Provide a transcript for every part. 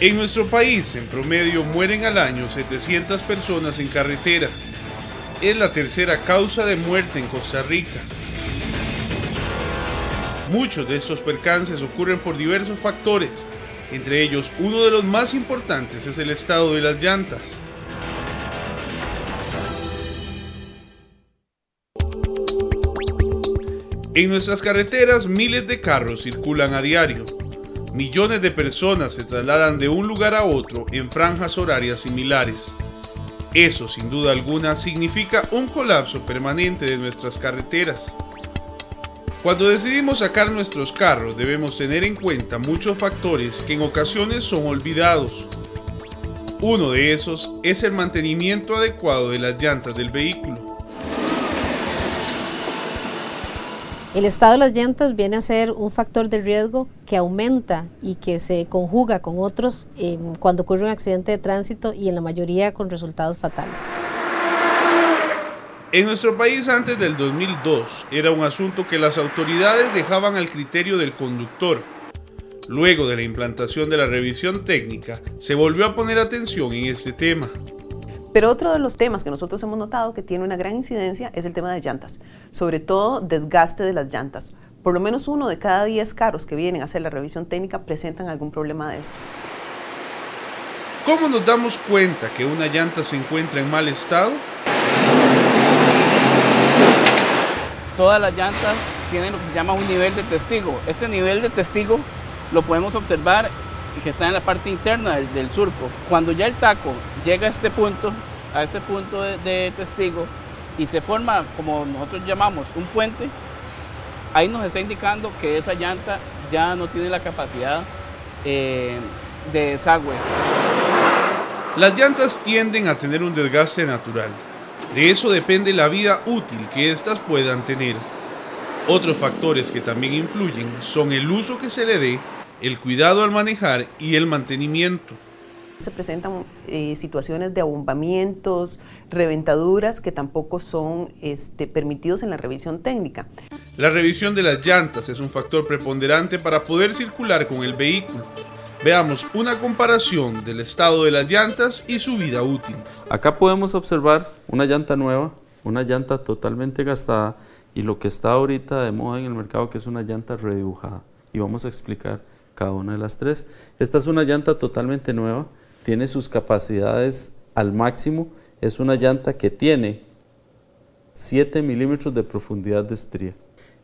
En nuestro país, en promedio, mueren al año 700 personas en carretera. Es la tercera causa de muerte en Costa Rica. Muchos de estos percances ocurren por diversos factores. Entre ellos, uno de los más importantes es el estado de las llantas. En nuestras carreteras, miles de carros circulan a diario. Millones de personas se trasladan de un lugar a otro en franjas horarias similares. Eso, sin duda alguna, significa un colapso permanente de nuestras carreteras. Cuando decidimos sacar nuestros carros, debemos tener en cuenta muchos factores que en ocasiones son olvidados. Uno de esos es el mantenimiento adecuado de las llantas del vehículo. El estado de las llantas viene a ser un factor de riesgo que aumenta y que se conjuga con otros cuando ocurre un accidente de tránsito y en la mayoría con resultados fatales. En nuestro país antes del 2002 era un asunto que las autoridades dejaban al criterio del conductor. Luego de la implantación de la revisión técnica, se volvió a poner atención en este tema. Pero otro de los temas que nosotros hemos notado que tiene una gran incidencia es el tema de llantas, sobre todo desgaste de las llantas. Por lo menos 1 de cada 10 carros que vienen a hacer la revisión técnica presentan algún problema de estos. ¿Cómo nos damos cuenta que una llanta se encuentra en mal estado? Todas las llantas tienen lo que se llama un nivel de testigo. Este nivel de testigo lo podemos observar que está en la parte interna del surco. Cuando ya el taco llega a este punto de testigo y se forma, como nosotros llamamos, un puente, ahí nos está indicando que esa llanta ya no tiene la capacidad de desagüe. Las llantas tienden a tener un desgaste natural. De eso depende la vida útil que éstas puedan tener. Otros factores que también influyen son el uso que se le dé, el cuidado al manejar y el mantenimiento. Se presentan situaciones de abombamientos, reventaduras que tampoco son permitidos en la revisión técnica. La revisión de las llantas es un factor preponderante para poder circular con el vehículo. Veamos una comparación del estado de las llantas y su vida útil. Acá podemos observar una llanta nueva, una llanta totalmente gastada y lo que está ahorita de moda en el mercado que es una llanta redibujada. Y vamos a explicar cada una de las tres. Esta es una llanta totalmente nueva, tiene sus capacidades al máximo, es una llanta que tiene 7 milímetros de profundidad de estría.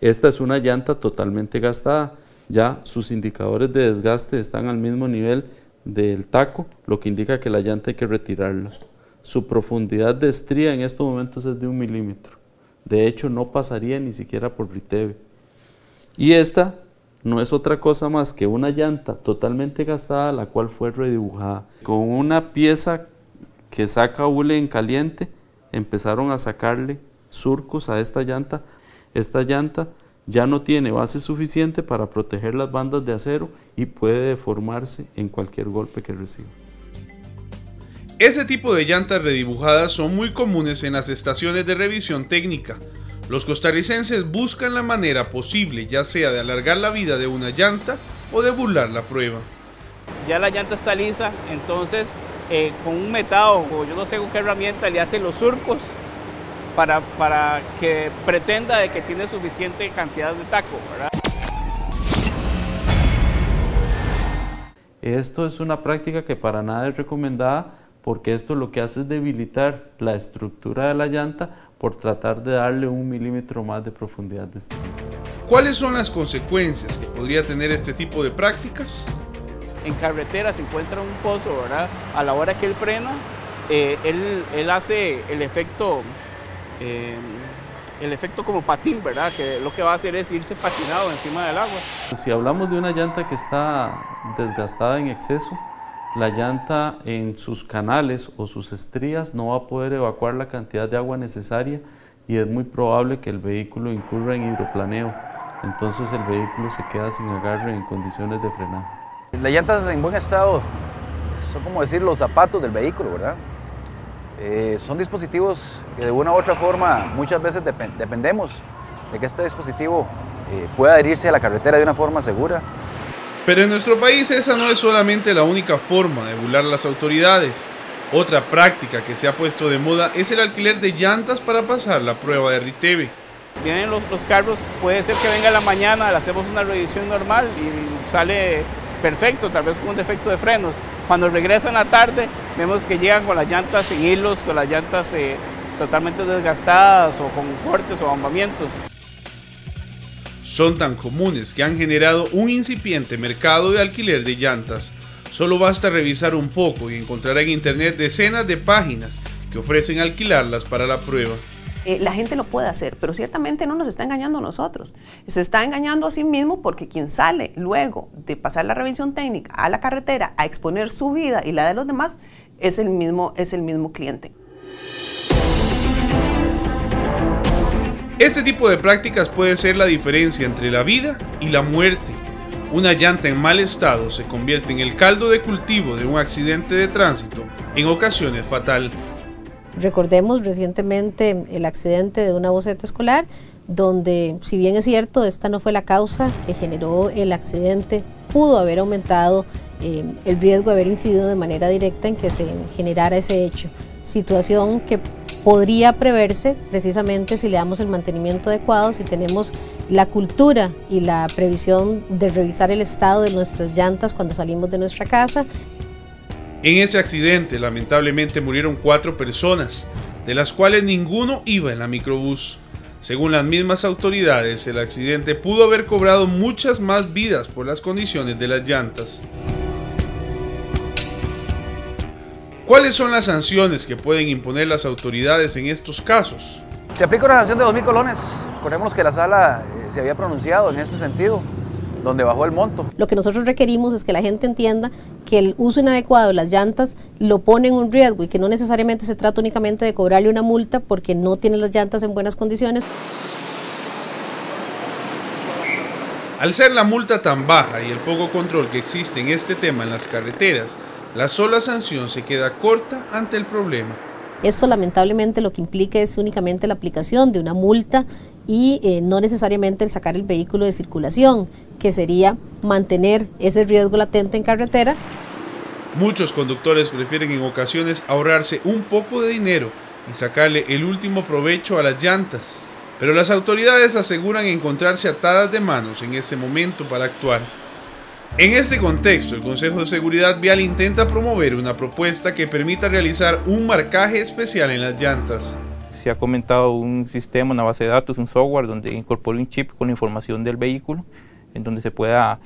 Esta es una llanta totalmente gastada, ya sus indicadores de desgaste están al mismo nivel del taco, lo que indica que la llanta hay que retirarla. Su profundidad de estría en estos momentos es de 1 milímetro, de hecho no pasaría ni siquiera por Riteve. Y esta no es otra cosa más que una llanta totalmente gastada, la cual fue redibujada. Con una pieza que saca hule en caliente, empezaron a sacarle surcos a esta llanta. Esta llanta ya no tiene base suficiente para proteger las bandas de acero y puede deformarse en cualquier golpe que reciba. Ese tipo de llantas redibujadas son muy comunes en las estaciones de revisión técnica. Los costarricenses buscan la manera posible, ya sea de alargar la vida de una llanta o de burlar la prueba. Ya la llanta está lisa, entonces con un metado o yo no sé con qué herramienta le hace los surcos para que pretenda de que tiene suficiente cantidad de taco, ¿verdad? Esto es una práctica que para nada es recomendada porque esto lo que hace es debilitar la estructura de la llanta por tratar de darle 1 milímetro más de profundidad de estría. ¿Cuáles son las consecuencias que podría tener este tipo de prácticas? En carretera se encuentra un pozo, ¿verdad? A la hora que él frena, él hace el efecto como patín, ¿verdad? Que lo que va a hacer es irse patinado encima del agua. Si hablamos de una llanta que está desgastada en exceso, la llanta en sus canales o sus estrías no va a poder evacuar la cantidad de agua necesaria y es muy probable que el vehículo incurra en hidroplaneo. Entonces el vehículo se queda sin agarre en condiciones de frenaje. Las llantas en buen estado son como decir los zapatos del vehículo, ¿verdad? Son dispositivos que de una u otra forma muchas veces dependemos de que este dispositivo pueda adherirse a la carretera de una forma segura. Pero en nuestro país esa no es solamente la única forma de burlar a las autoridades. Otra práctica que se ha puesto de moda es el alquiler de llantas para pasar la prueba de RITEVE. Vienen los carros, puede ser que venga en la mañana, le hacemos una revisión normal y sale perfecto, tal vez con un defecto de frenos. Cuando regresa en la tarde, vemos que llegan con las llantas sin hilos, con las llantas totalmente desgastadas o con cortes o abombamientos. Son tan comunes que han generado un incipiente mercado de alquiler de llantas. Solo basta revisar un poco y encontrará en internet decenas de páginas que ofrecen alquilarlas para la prueba. La gente lo puede hacer, pero ciertamente no nos está engañando a nosotros. Se está engañando a sí mismo porque quien sale luego de pasar la revisión técnica a la carretera a exponer su vida y la de los demás es el mismo cliente. Este tipo de prácticas puede ser la diferencia entre la vida y la muerte. Una llanta en mal estado se convierte en el caldo de cultivo de un accidente de tránsito, en ocasiones fatal. Recordemos recientemente el accidente de una buseta escolar, donde si bien es cierto, esta no fue la causa que generó el accidente, pudo haber aumentado el riesgo de haber incidido de manera directa en que se generara ese hecho. Situación que podría preverse precisamente si le damos el mantenimiento adecuado, si tenemos la cultura y la previsión de revisar el estado de nuestras llantas cuando salimos de nuestra casa. En ese accidente lamentablemente murieron 4 personas, de las cuales ninguno iba en la microbús. Según las mismas autoridades, el accidente pudo haber cobrado muchas más vidas por las condiciones de las llantas. ¿Cuáles son las sanciones que pueden imponer las autoridades en estos casos? Se aplica una sanción de 2.000 colones. Recordemos que la sala se había pronunciado en este sentido, donde bajó el monto. Lo que nosotros requerimos es que la gente entienda que el uso inadecuado de las llantas lo pone en un riesgo y que no necesariamente se trata únicamente de cobrarle una multa porque no tiene las llantas en buenas condiciones. Al ser la multa tan baja y el poco control que existe en este tema en las carreteras, la sola sanción se queda corta ante el problema. Esto lamentablemente lo que implica es únicamente la aplicación de una multa y no necesariamente el sacar el vehículo de circulación, que sería mantener ese riesgo latente en carretera. Muchos conductores prefieren en ocasiones ahorrarse un poco de dinero y sacarle el último provecho a las llantas, pero las autoridades aseguran encontrarse atadas de manos en este momento para actuar. En este contexto, el Consejo de Seguridad Vial intenta promover una propuesta que permita realizar un marcaje especial en las llantas. Se ha comentado un sistema, una base de datos, un software donde incorpora un chip con la información del vehículo, en donde se pueda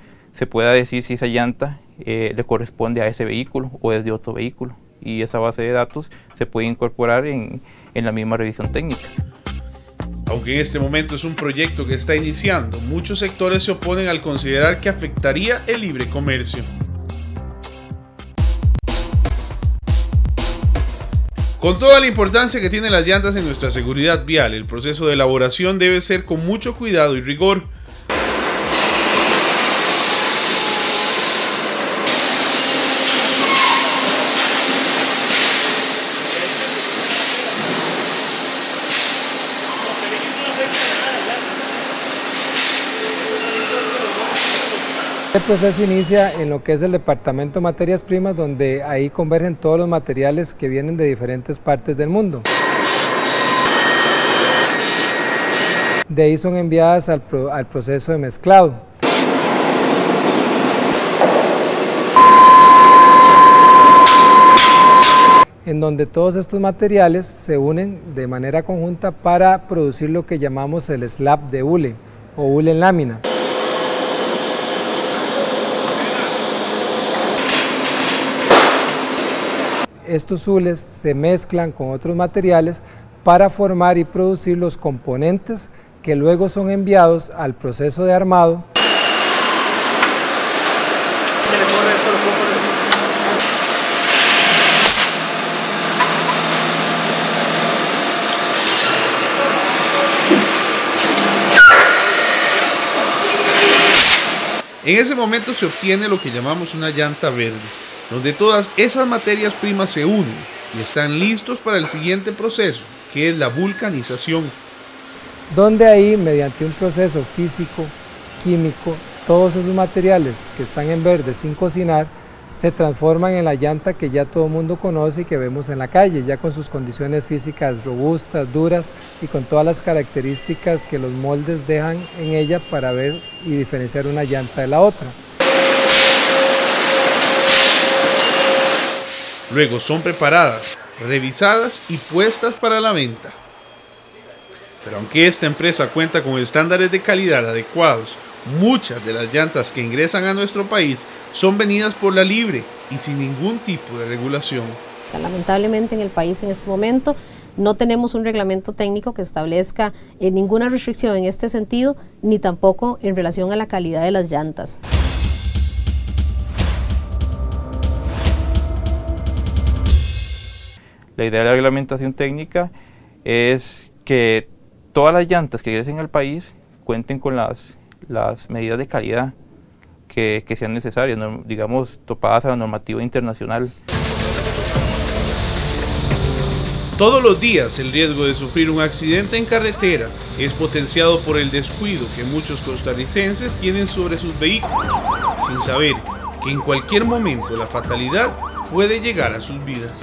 decir si esa llanta le corresponde a ese vehículo o es de otro vehículo. Y esa base de datos se puede incorporar en la misma revisión técnica. Aunque en este momento es un proyecto que está iniciando, muchos sectores se oponen al considerar que afectaría el libre comercio. Con toda la importancia que tienen las llantas en nuestra seguridad vial, el proceso de elaboración debe ser con mucho cuidado y rigor. El proceso inicia en lo que es el departamento de materias primas, donde ahí convergen todos los materiales que vienen de diferentes partes del mundo. De ahí son enviadas al proceso de mezclado. En donde todos estos materiales se unen de manera conjunta para producir lo que llamamos el slab de hule o hule en lámina. Estos hules se mezclan con otros materiales para formar y producir los componentes que luego son enviados al proceso de armado. En ese momento se obtiene lo que llamamos una llanta verde, donde todas esas materias primas se unen y están listos para el siguiente proceso, que es la vulcanización. Donde ahí, mediante un proceso físico, químico, todos esos materiales que están en verde sin cocinar se transforman en la llanta que ya todo el mundo conoce y que vemos en la calle, ya con sus condiciones físicas robustas, duras y con todas las características que los moldes dejan en ella para ver y diferenciar una llanta de la otra. Luego son preparadas, revisadas y puestas para la venta. Pero aunque esta empresa cuenta con estándares de calidad adecuados, muchas de las llantas que ingresan a nuestro país son venidas por la libre y sin ningún tipo de regulación. Lamentablemente en el país en este momento no tenemos un reglamento técnico que establezca ninguna restricción en este sentido, ni tampoco en relación a la calidad de las llantas. La idea de la reglamentación técnica es que todas las llantas que ingresen al país cuenten con las medidas de calidad que sean necesarias, digamos, topadas a la normativa internacional. Todos los días el riesgo de sufrir un accidente en carretera es potenciado por el descuido que muchos costarricenses tienen sobre sus vehículos, sin saber que en cualquier momento la fatalidad puede llegar a sus vidas.